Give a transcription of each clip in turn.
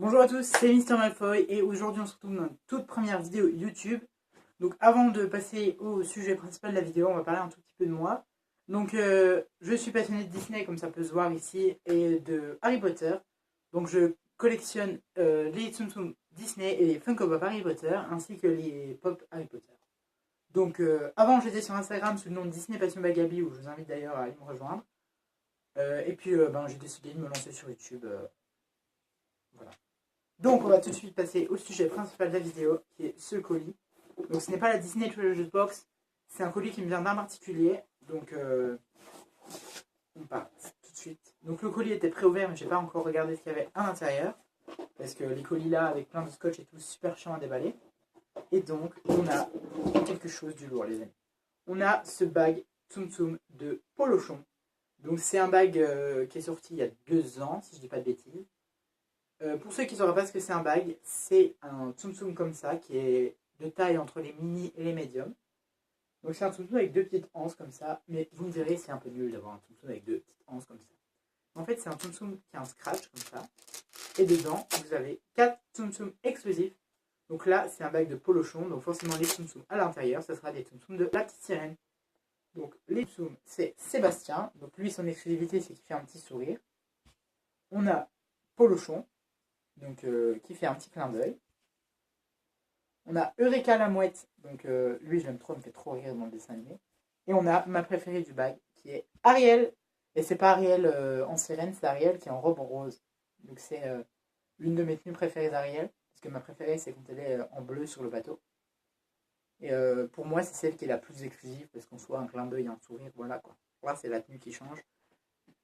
Bonjour à tous, c'est Mister Malfoy et aujourd'hui on se retrouve dans notre toute première vidéo YouTube. Donc avant de passer au sujet principal de la vidéo, on va parler un tout petit peu de moi. Donc je suis passionné de Disney comme ça peut se voir ici et de Harry Potter. Donc je collectionne les Tsum Tsum Disney et les Funko Pop Harry Potter ainsi que les Pop Harry Potter. Donc avant j'étais sur Instagram sous le nom de Disney Passion Bagabi où je vous invite d'ailleurs à aller me rejoindre. Et puis j'ai décidé de me lancer sur YouTube. Voilà. Donc on va tout de suite passer au sujet principal de la vidéo, qui est ce colis. Donc ce n'est pas la Disney Treasures Box, c'est un colis qui me vient d'un particulier. Donc on part tout de suite. Donc le colis était préouvert, mais j'ai pas encore regardé ce qu'il y avait à l'intérieur. Parce que les colis là, avec plein de scotch et tout, super chiant à déballer. Et donc on a quelque chose du lourd les amis. On a ce bag Tsum Tsum de Polochon. Donc c'est un bag qui est sorti il y a 2 ans, si je dis pas de bêtises. Pour ceux qui ne sauraient pas ce que c'est un bag, c'est un Tsum Tsum comme ça, qui est de taille entre les mini et les médiums. Donc c'est un Tsum Tsum avec 2 petites anses comme ça, mais vous me verrez, c'est un peu nul d'avoir un Tsum Tsum avec 2 petites anses comme ça. En fait, c'est un Tsum Tsum qui a un scratch comme ça, et dedans, vous avez 4 Tsum Tsum exclusifs. Donc là, c'est un bag de Polochon, donc forcément les Tsum Tsum à l'intérieur, ça sera des Tsum Tsum de la petite sirène. Donc les Tsum Tsum, c'est Sébastien, donc lui, son exclusivité, c'est qu'il fait un petit sourire. On a Polochon, donc qui fait un petit clin d'œil. On a Eureka la mouette, donc lui je l'aime trop, il me fait trop rire dans le dessin animé. Et on a ma préférée du bag, qui est Ariel. Et c'est pas Ariel en sirène, c'est Ariel qui est en robe rose. Donc c'est l'une de mes tenues préférées d'Ariel, parce que ma préférée c'est quand elle est en bleu sur le bateau. Et pour moi c'est celle qui est la plus exclusive, parce qu'on soit un clin d'œil, un sourire, voilà quoi. Là c'est la tenue qui change.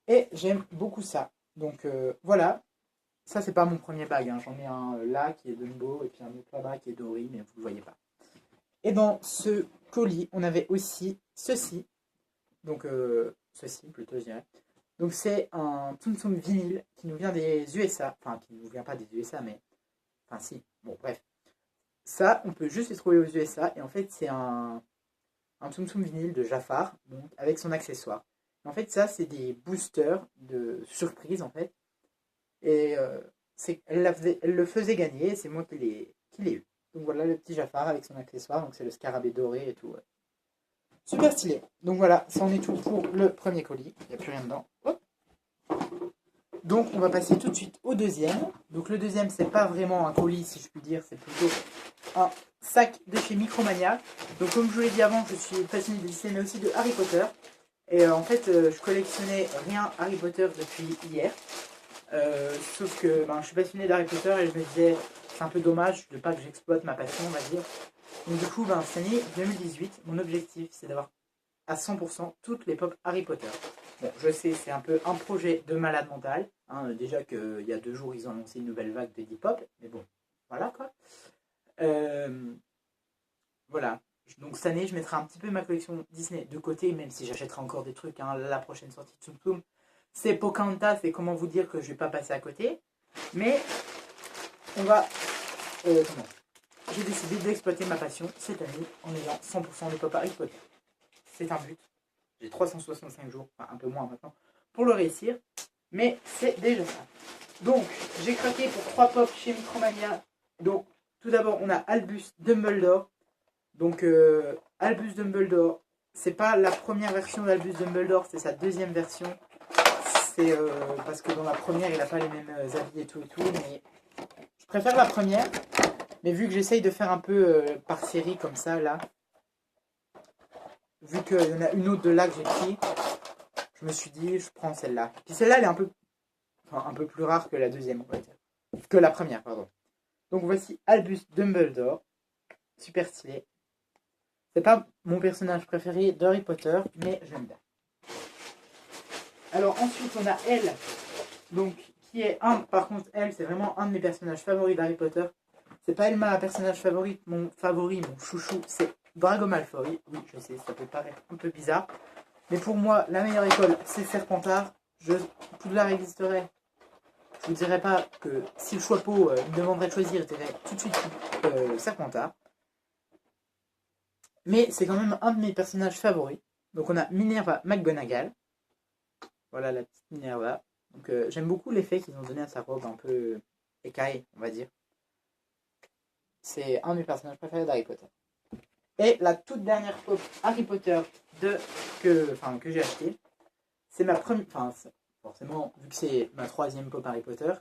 Et j'aime beaucoup ça. Donc voilà. Ça, c'est pas mon premier bag. Hein. J'en ai un là qui est Dumbo et puis un autre là-bas qui est Dory, mais vous ne le voyez pas. Et dans ce colis, on avait aussi ceci. Donc, ceci plutôt, je dirais. Donc, c'est un Tsum Tsum vinyle qui nous vient des USA. Enfin, qui ne nous vient pas des USA, mais. Enfin, si. Bon, bref. Ça, on peut juste les trouver aux USA. Et en fait, c'est un Tsum Tsum vinyle de Jafar, donc, avec son accessoire. Et en fait, ça, c'est des boosters de surprise, en fait. Et elle le faisait gagner, c'est moi qui l'ai eu. Donc voilà le petit Jafar avec son accessoire, donc c'est le scarabée doré et tout. Ouais. Super stylé. Donc voilà, ça en est tout pour le premier colis. Il n'y a plus rien dedans. Hop. Donc on va passer tout de suite au deuxième. Donc le deuxième, c'est pas vraiment un colis si je puis dire, c'est plutôt un sac de chez Micromania. Donc comme je vous l'ai dit avant, je suis passionné de Disney mais aussi de Harry Potter. Et en fait, je collectionnais rien Harry Potter depuis hier. Sauf que je suis passionné d'Harry Potter et je me disais c'est un peu dommage de pas que j'exploite ma passion, on va dire. Donc du coup, cette année 2018, mon objectif c'est d'avoir à 100% toutes les pop Harry Potter. Bon, je sais, c'est un peu un projet de malade mental. Hein, déjà qu'il y a 2 jours, ils ont lancé une nouvelle vague de 10 pop, mais bon, voilà quoi. Voilà. Donc cette année, je mettrai un petit peu ma collection Disney de côté, même si j'achèterai encore des trucs. Hein, la prochaine sortie de Tsum Tsum, c'est Pocahontas, et comment vous dire que je vais pas passer à côté. Mais on va... comment J'ai décidé d'exploiter ma passion cette année en ayant 100% de pop Harry Potter. C'est un but. J'ai 365 jours, enfin un peu moins maintenant, pour le réussir. Mais c'est déjà ça. Donc, j'ai craqué pour 3 pop chez Micromania. Donc, tout d'abord, on a Albus Dumbledore. Donc, Albus Dumbledore, c'est pas la première version d'Albus Dumbledore, c'est sa deuxième version. C'est parce que dans la première, il n'a pas les mêmes habits et tout, mais je préfère la première. Mais vu que j'essaye de faire un peu par série comme ça, là, vu qu'il y en a une autre de là que j'ai pris, je me suis dit, je prends celle-là. Puis celle-là, elle est un peu plus rare que la deuxième, on va dire. Que la première, pardon. Donc voici Albus Dumbledore. Super stylé. C'est pas mon personnage préféré d'Harry Potter, mais j'aime bien. Alors ensuite on a elle, donc qui est par contre elle c'est vraiment un de mes personnages favoris d'Harry Potter. C'est pas elle ma personnage favori, mon chouchou, c'est Drago Malfoy. Oui, je sais, ça peut paraître un peu bizarre, mais pour moi la meilleure école c'est Serpentard. Poudlard existerait. Je vous dirais pas que si le Choixpeau me demanderait de choisir, je dirais tout de suite Serpentard. Mais c'est quand même un de mes personnages favoris. Donc on a Minerva McGonagall. Voilà la petite Minerva. Donc j'aime beaucoup l'effet qu'ils ont donné à sa robe un peu écaille, on va dire. C'est un de mes personnages préférés d'Harry Potter. Et la toute dernière pop Harry Potter que j'ai acheté, c'est ma première. Enfin, forcément, vu que c'est ma troisième pop Harry Potter,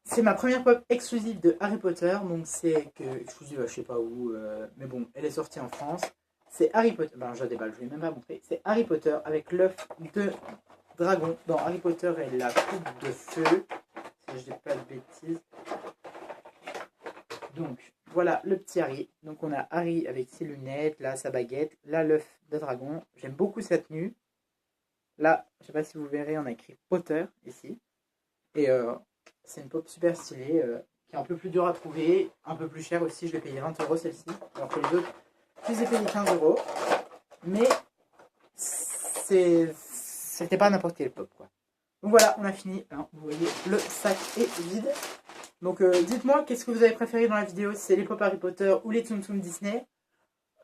c'est ma première pop exclusive de Harry Potter. Donc, c'est que. Exclusive, je sais pas où, mais bon, elle est sortie en France. C'est Harry Potter. Ben, je déballe, je ne l'ai même pas montré. C'est Harry Potter avec l'œuf de dragon dans Harry Potter et la coupe de feu. Si je dis pas de bêtises. Donc, voilà le petit Harry. Donc, on a Harry avec ses lunettes, là, sa baguette, là, l'œuf de dragon. J'aime beaucoup sa tenue. Là, je sais pas si vous verrez, on a écrit Potter ici. Et c'est une pop super stylée, qui est un peu plus dure à trouver, un peu plus chère aussi. Je l'ai payé 20 € celle-ci. Alors que les autres, je les ai payé 15 €. Mais c'était pas n'importe quelle pop, quoi. Donc voilà, on a fini. Hein, vous voyez, le sac est vide. Donc dites-moi, qu'est-ce que vous avez préféré dans la vidéo, si c'est les pop Harry Potter ou les Tsum Tsum Disney.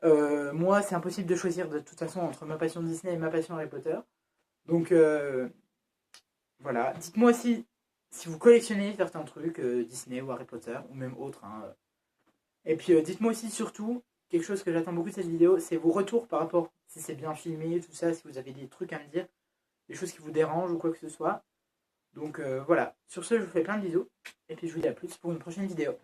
Moi, c'est impossible de choisir de toute façon entre ma passion Disney et ma passion Harry Potter. Donc voilà, dites-moi aussi si vous collectionnez certains trucs, Disney ou Harry Potter, ou même autres. Hein. Et puis dites-moi aussi surtout, quelque chose que j'attends beaucoup de cette vidéo, c'est vos retours par rapport si c'est bien filmé, tout ça, si vous avez des trucs à me dire, des choses qui vous dérangent ou quoi que ce soit. Donc voilà, sur ce, je vous fais plein de bisous, et puis je vous dis à plus pour une prochaine vidéo.